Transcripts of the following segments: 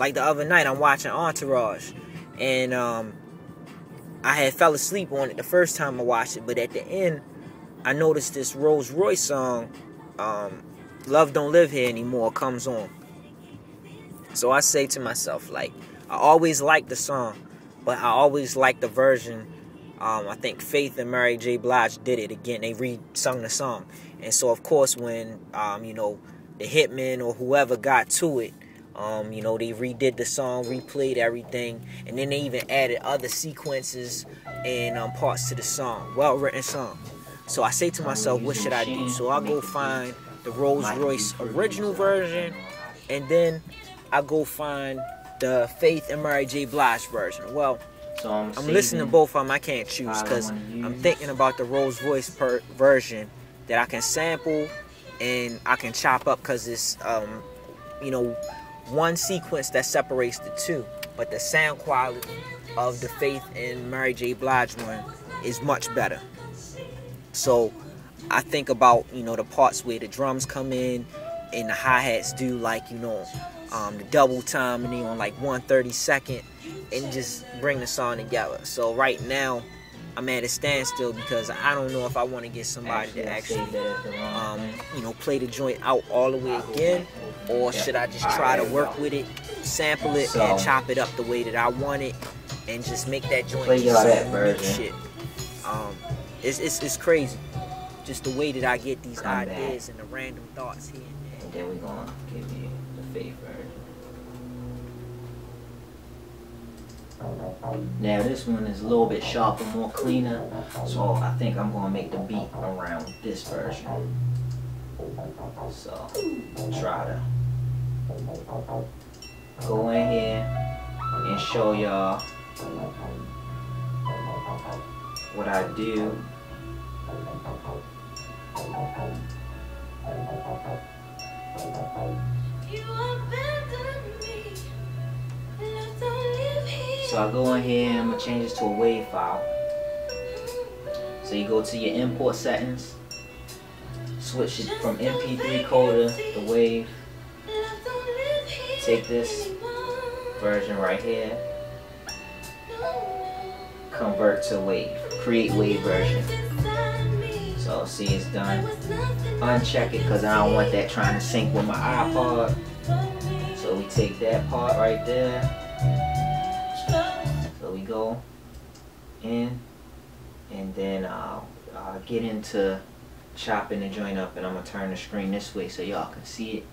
like the other night, I'm watching Entourage, and I had fell asleep on it the first time I watched it, but at the end, I noticed this Rolls Royce song, Love Don't Live Here Anymore, comes on. So I say to myself, like, I always liked the song, but I always liked the version. I think Faith and Mary J. Blige did it again. They re-sung the song. And so, of course, when, you know, the Hitman or whoever got to it, you know, they redid the song, replayed everything, and then they even added other sequences and parts to the song. Well-written song. So I say to myself, what should I do? So I go find the Rolls Royce original version, and then I go find the Faith and Mary J. Blige version. Well, I'm listening to both of them. I can't choose because I'm thinking about the Rolls Royce version that I can sample and I can chop up, because it's, you know, one sequence that separates the two. But the sound quality of the Faith and Mary J. Blige one is much better. So I think about, you know, the parts where the drums come in and the hi-hats do, like, you know, the double time, and they on like 1/32, and just bring the song together. So right now I'm at a standstill because I don't know if I want to get somebody to actually you know, play the joint out all the way again, or should I just try to work with it, sample it, and chop it up the way that I want it, and just make that joint shit. It's crazy, just the way that I get these ideas and the random thoughts here and there. And then we're gonna give you the Faith version. Now this one is a little bit sharper, more cleaner, so I think I'm gonna make the beat around this version. So try to go in here and show y'all what I do. So I go in here and I'm gonna change this to a WAV file. So you go to your import settings, switch it from MP3 coder to WAV. Take this version right here, convert to WAV, create WAV version. So see, it's done. Uncheck it because I don't want that trying to sync with my iPod. So we take that part right there. So we go in, and then I'll get into chopping the joint up, and I'm gonna turn the screen this way so y'all can see it.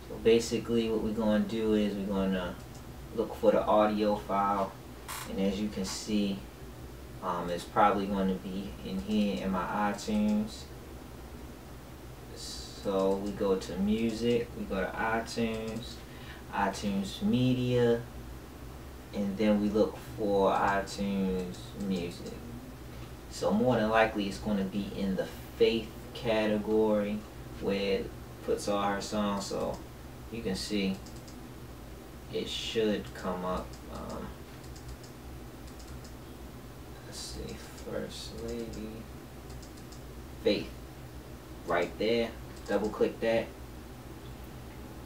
So basically what we're gonna do is we're gonna look for the audio file, and as you can see, it's probably going to be in here in my iTunes. So we go to music, we go to iTunes, iTunes media, and then we look for iTunes music. So more than likely it's going to be in the Faith category where it puts all her songs. So you can see it should come up. Let's see, First Lady, Faith, right there. Double click that.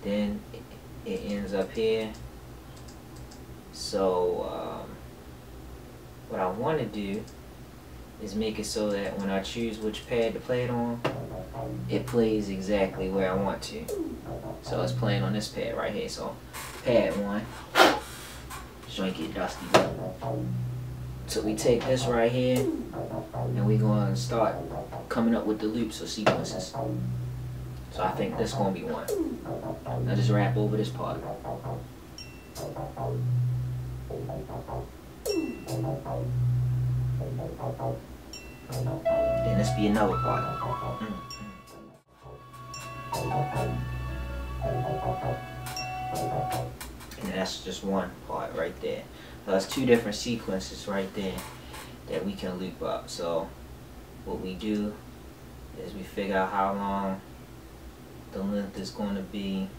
Then it ends up here. So what I want to do is make it so that when I choose which pad to play it on, it plays exactly where I want to. So it's playing on this pad right here. So pad 1. This joint get dusty. So we take this right here, and we're going to start coming up with the loops or sequences. So I think this is going to be one. Now just rap over this part. Then this be another part. And that's just one part right there. So that's two different sequences right there that we can loop up. So what we do is we figure out how long the length is going to be.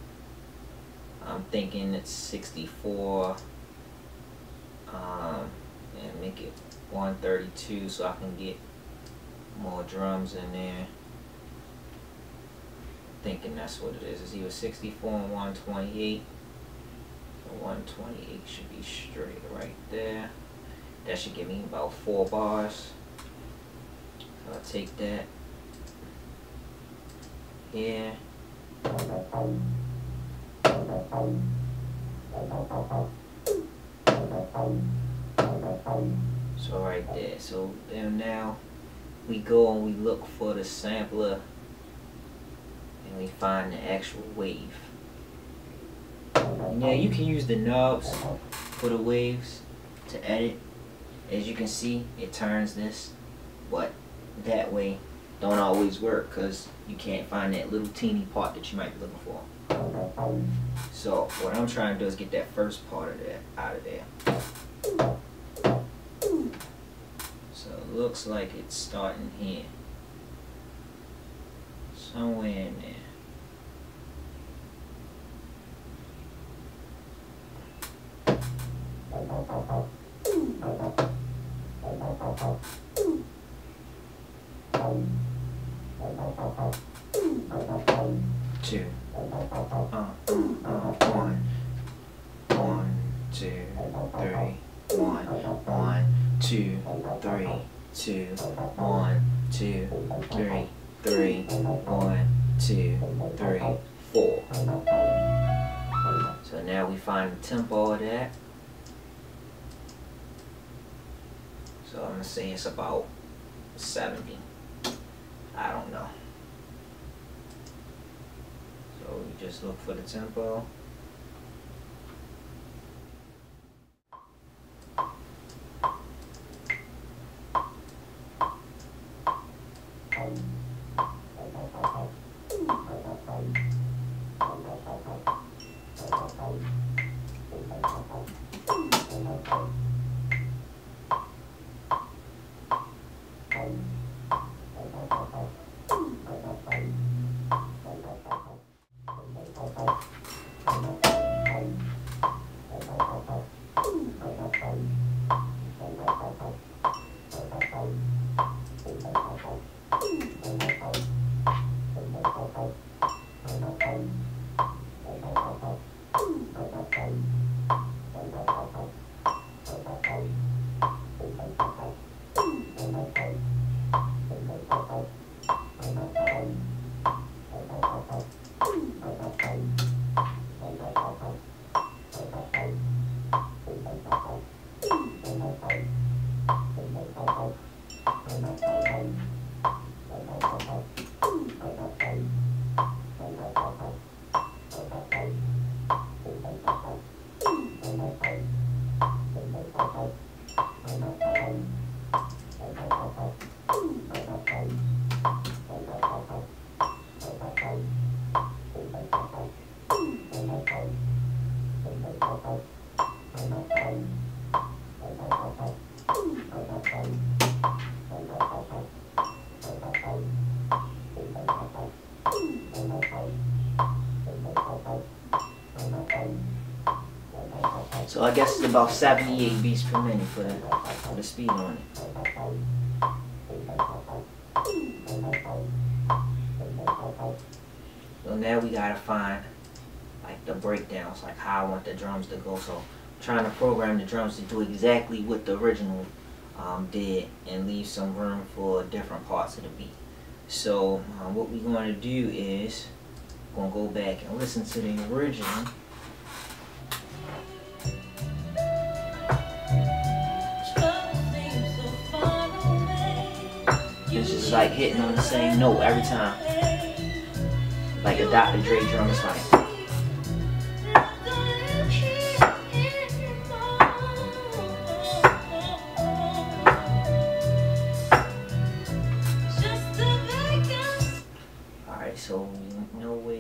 I'm thinking it's 64, and make it 132 so I can get more drums in there. Thinking that's what it is. It's either 64 and 128. 128 should be straight right there. That should give me about 4 bars. So I'll take that here. So right there. So then now we go and we look for the sampler and we find the actual wave. Now you can use the knobs for the waves to edit. As you can see, it turns this, but that way don't always work because you can't find that little teeny part that you might be looking for. So what I'm trying to do is get that first part of that out of there. So it looks like it's starting here, somewhere in there. Two. 1, 2, 3. 1, 2, 3, 2, 1, 2, 3, 3, 1, 2, 3, 4. So now we find the tempo of that. So I'm gonna say it's about 70. I don't know. So we just look for the tempo. So I guess it's about 78 beats per minute for the speed on it. So now we gotta find like the breakdowns, like how I want the drums to go. So I'm trying to program the drums to do exactly what the original did and leave some room for different parts of the beat. So what we're going to do is we're going to go back and listen to the original. It's just like hitting on the same note every time. Like a Dr. Dre drum, it's like. Alright, so no way.